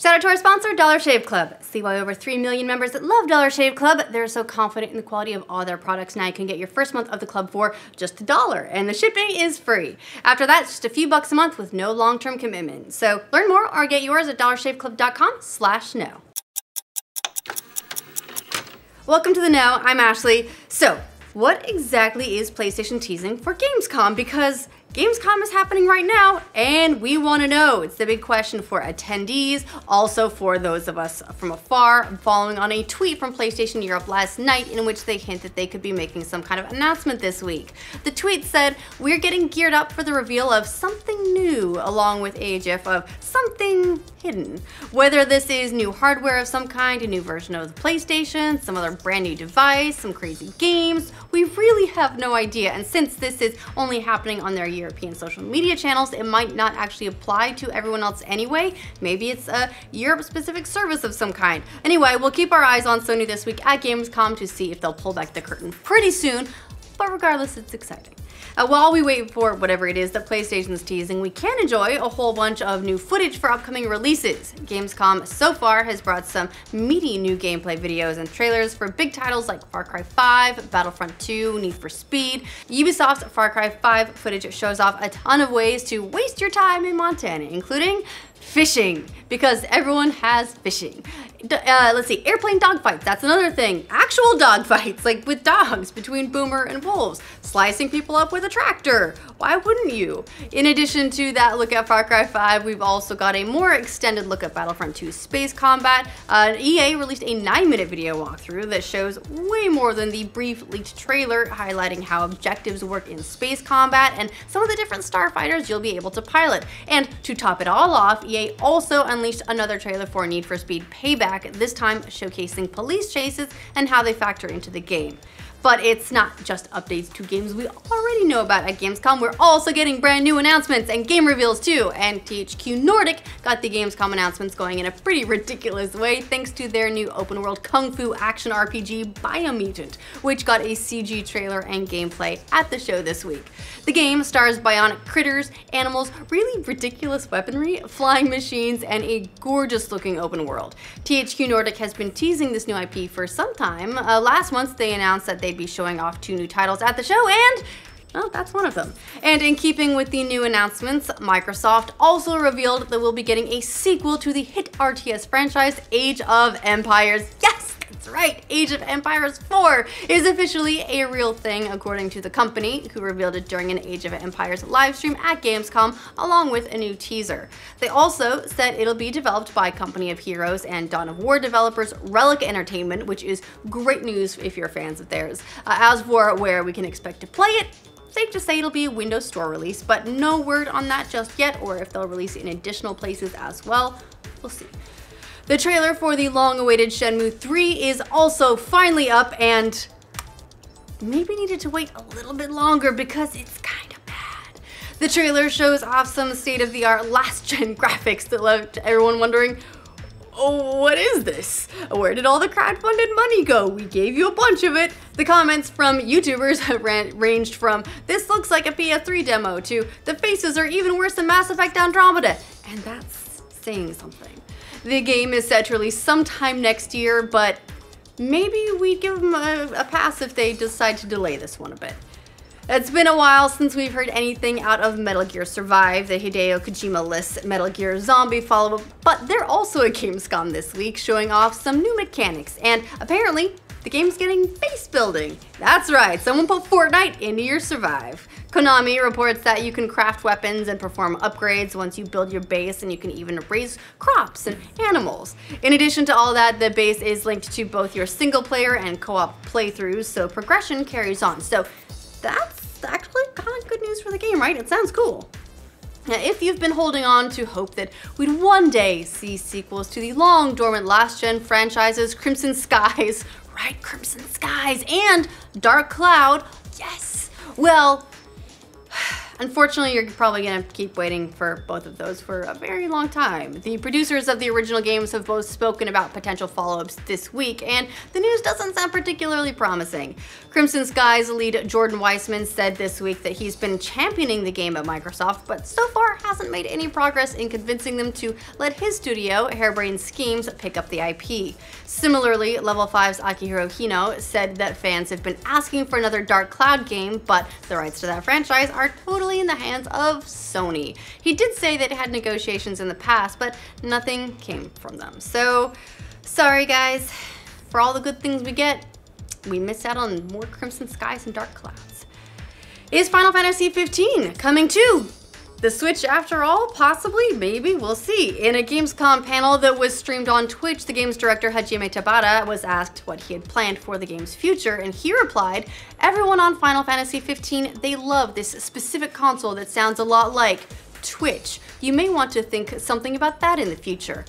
Shout out to our sponsor, Dollar Shave Club. See why over 3 million members that love Dollar Shave Club. They're so confident in the quality of all their products. Now you can get your first month of the club for just $1, and the shipping is free. After that, it's just a few bucks a month with no long-term commitment. So learn more or get yours at dollarshaveclub.com/no. Welcome to The Know, I'm Ashley. So, what exactly is PlayStation teasing for Gamescom? Because Gamescom is happening right now, and we want to know. It's the big question for attendees, also for those of us from afar, following on a tweet from PlayStation Europe last night in which they hinted they could be making some kind of announcement this week. The tweet said, "We're getting geared up for the reveal of something new," along with a gif of something hidden. Whether this is new hardware of some kind, a new version of the PlayStation, some other brand new device, some crazy games, we really have no idea. And since this is only happening on their European social media channels, it might not actually apply to everyone else anyway. Maybe it's a Europe-specific service of some kind. Anyway, we'll keep our eyes on Sony this week at Gamescom to see if they'll pull back the curtain pretty soon, but regardless, it's exciting. While we wait for whatever it is that PlayStation's teasing, we can enjoy a whole bunch of new footage for upcoming releases. Gamescom so far has brought some meaty new gameplay videos and trailers for big titles like Far Cry 5, Battlefront 2, Need for Speed. Ubisoft Far Cry 5 footage shows off a ton of ways to waste your time in Montana, including fishing, because everyone has fishing. Let's see, airplane dogfights, that's another thing. Actual dogfights, like with dogs between Boomer and Wolves. Slicing people up with a tractor. Why wouldn't you? In addition to that look at Far Cry 5, we've also got a more extended look at Battlefront 2 space combat. EA released a 9-minute video walkthrough that shows way more than the brief leaked trailer, highlighting how objectives work in space combat and some of the different starfighters you'll be able to pilot. And to top it all off, EA also unleashed another trailer for Need for Speed Payback, this time showcasing police chases and how they factor into the game. But it's not just updates to games we already know about at Gamescom. We're also getting brand new announcements and game reveals too. And THQ Nordic got the Gamescom announcements going in a pretty ridiculous way thanks to their new open world kung fu action RPG Biomutant, which got a CG trailer and gameplay at the show this week. The game stars bionic critters, animals, really ridiculous weaponry, flying machines, and a gorgeous looking open world. THQ Nordic has been teasing this new IP for some time. Last month they announced that they'd be showing off 2 new titles at the show, and well, that's one of them. And in keeping with the new announcements, Microsoft also revealed that we'll be getting a sequel to the hit RTS franchise, Age of Empires. Yes! That's right, Age of Empires 4 is officially a real thing, according to the company, who revealed it during an Age of Empires livestream at Gamescom, along with a new teaser. They also said it'll be developed by Company of Heroes and Dawn of War developers Relic Entertainment, which is great news if you're fans of theirs. As for where we can expect to play it, safe to say it'll be a Windows Store release, but no word on that just yet, or if they'll release it in additional places as well. We'll see. The trailer for the long-awaited Shenmue III is also finally up, and maybe needed to wait a little bit longer because it's kind of bad. The trailer shows off some state-of-the-art last-gen graphics that left everyone wondering, oh, what is this? Where did all the crowdfunded money go? We gave you a bunch of it. The comments from YouTubers ranged from, "This looks like a PS3 demo," to "The faces are even worse than Mass Effect Andromeda." And that's saying something. The game is set to release sometime next year, but maybe we'd give them a pass if they decide to delay this one a bit. It's been a while since we've heard anything out of Metal Gear Survive, the Hideo Kojima-less Metal Gear Zombie follow-up, but they're also at Gamescom this week, showing off some new mechanics, and apparently the game's getting base building. That's right, someone put Fortnite into your Survive. Konami reports that you can craft weapons and perform upgrades once you build your base, and you can even raise crops and animals. In addition to all that, the base is linked to both your single player and co-op playthroughs, so progression carries on. So that's actually kind of good news for the game, right? It sounds cool. Now, if you've been holding on to hope that we'd one day see sequels to the long dormant last-gen franchises Crimson Skies, right, Crimson Skies, and Dark Cloud, yes, well, Unfortunately, you're probably gonna keep waiting for both of those for a very long time. The producers of the original games have both spoken about potential follow-ups this week, and the news doesn't sound particularly promising. Crimson Sky's lead Jordan Weissman said this week that he's been championing the game at Microsoft, but so far hasn't made any progress in convincing them to let his studio, Harebrained Schemes, pick up the IP. Similarly, Level 5's Akihiro Hino said that fans have been asking for another Dark Cloud game, but the rights to that franchise are totally in the hands of Sony. He did say that it had negotiations in the past, but nothing came from them. So, sorry guys, for all the good things we get, we missed out on more Crimson Skies and Dark Clouds. Is Final Fantasy 15 coming to the Switch after all? Possibly, maybe, we'll see. In a Gamescom panel that was streamed on Twitch, the game's director Hajime Tabata was asked what he had planned for the game's future, and he replied, "Everyone on Final Fantasy 15, they love this specific console that sounds a lot like Twitch. You may want to think something about that in the future."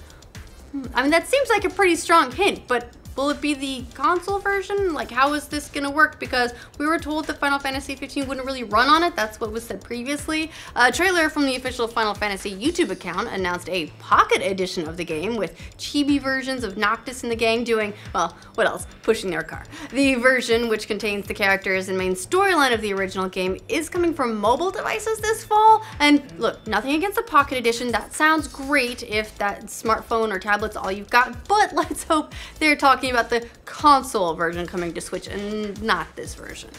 I mean, that seems like a pretty strong hint, but will it be the console version? Like, how is this gonna work? Because we were told that Final Fantasy 15 wouldn't really run on it. That's what was said previously. A trailer from the official Final Fantasy YouTube account announced a pocket edition of the game with chibi versions of Noctis and the gang doing, well, what else? Pushing their car. The version, which contains the characters and main storyline of the original game, is coming from mobile devices this fall. And look, nothing against the pocket edition. That sounds great if that smartphone or tablet's all you've got, but let's hope they're talking about the console version coming to Switch and not this version.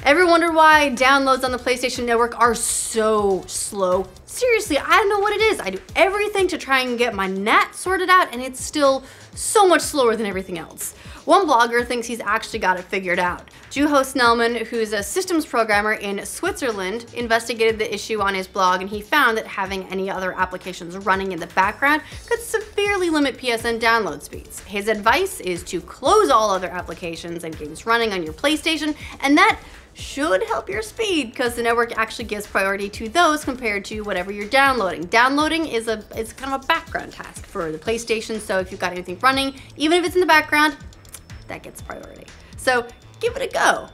Ever wondered why downloads on the PlayStation Network are so slow? Seriously, I don't know what it is. I do everything to try and get my NAT sorted out, and it's still so much slower than everything else. One blogger thinks he's actually got it figured out. Juho Snellman, who's a systems programmer in Switzerland, investigated the issue on his blog, and he found that having any other applications running in the background could severely limit PSN download speeds. His advice is to close all other applications and games running on your PlayStation, and that should help your speed because the network actually gives priority to those compared to whatever you're downloading. Downloading is kind of a background task for the PlayStation, so if you've got anything running, even if it's in the background, that gets priority. So give it a go.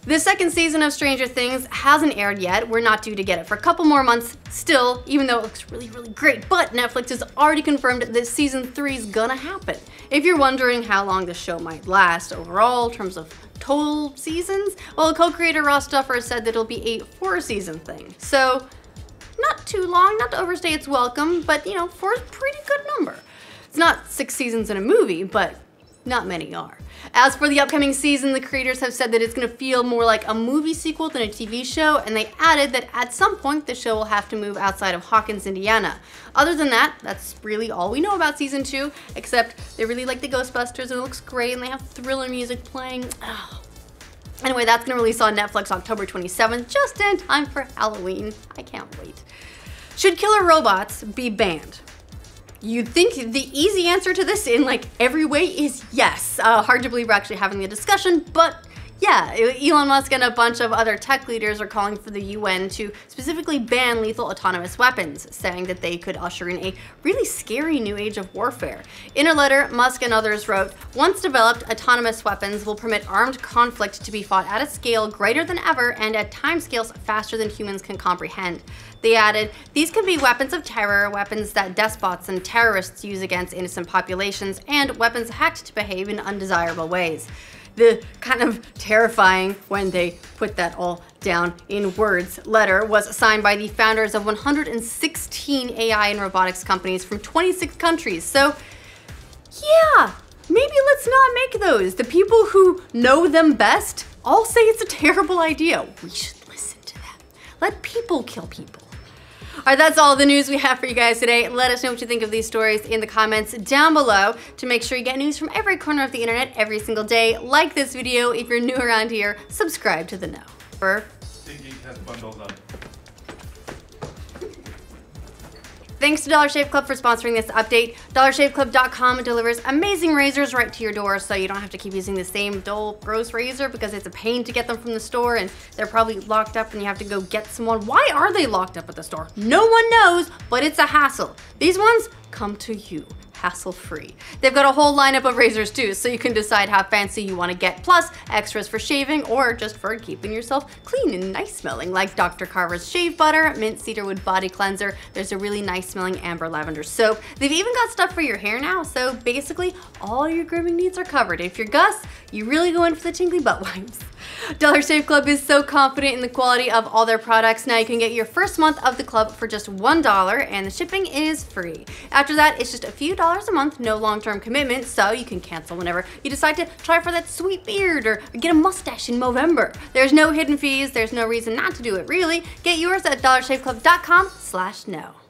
The second season of Stranger Things hasn't aired yet. We're not due to get it for a couple more months still, even though it looks really, really great. But Netflix has already confirmed that season 3 is gonna happen. If you're wondering how long the show might last overall in terms of total seasons, well, co-creator Ross Duffer said that it'll be a 4-season thing. So not too long, not to overstay its welcome, but you know, 4 is a pretty good number. It's not 6 seasons in a movie, but not many are. As for the upcoming season, the creators have said that it's going to feel more like a movie sequel than a TV show, and they added that at some point the show will have to move outside of Hawkins, Indiana. Other than that, that's really all we know about season 2, except they really like the Ghostbusters and it looks great and they have thriller music playing. Oh. Anyway, that's going to release on Netflix October 27th, just in time for Halloween. I can't wait. Should killer robots be banned? You'd think the easy answer to this in like every way is yes. Hard to believe we're actually having the discussion, but yeah, Elon Musk and a bunch of other tech leaders are calling for the UN to specifically ban lethal autonomous weapons, saying that they could usher in a really scary new age of warfare. In a letter, Musk and others wrote, "Once developed, autonomous weapons will permit armed conflict to be fought at a scale greater than ever and at timescales faster than humans can comprehend." They added, "These can be weapons of terror, weapons that despots and terrorists use against innocent populations, and weapons hacked to behave in undesirable ways." The kind of terrifying when they put that all down in words letter was signed by the founders of 116 AI and robotics companies from 26 countries. So yeah, maybe let's not make those. The people who know them best all say it's a terrible idea. We should listen to them. Let people kill people. All right, that's all the news we have for you guys today. Let us know what you think of these stories in the comments down below. To make sure you get news from every corner of the internet every single day, like this video. If you're new around here, subscribe to The Know. Thinking has bundles up. Thanks to Dollar Shave Club for sponsoring this update. DollarShaveClub.com delivers amazing razors right to your door, so you don't have to keep using the same dull, gross razor because it's a pain to get them from the store and they're probably locked up and you have to go get someone. Why are they locked up at the store? No one knows, but it's a hassle. These ones come to you. hassle-free. They've got a whole lineup of razors too, so you can decide how fancy you want to get, plus extras for shaving or just for keeping yourself clean and nice smelling, like Dr. Carver's shave butter, mint cedarwood body cleanser. There's a really nice smelling amber lavender soap. They've even got stuff for your hair now, so basically all your grooming needs are covered. If you're Gus, you really go in for the tingly butt wipes. Dollar Shave Club is so confident in the quality of all their products. Now you can get your first month of the club for just $1 and the shipping is free. After that, it's just a few dollars a month, no long-term commitment, so you can cancel whenever you decide to try for that sweet beard or get a mustache in Movember. There's no hidden fees, there's no reason not to do it really. Get yours at dollarshaveclub.com/no.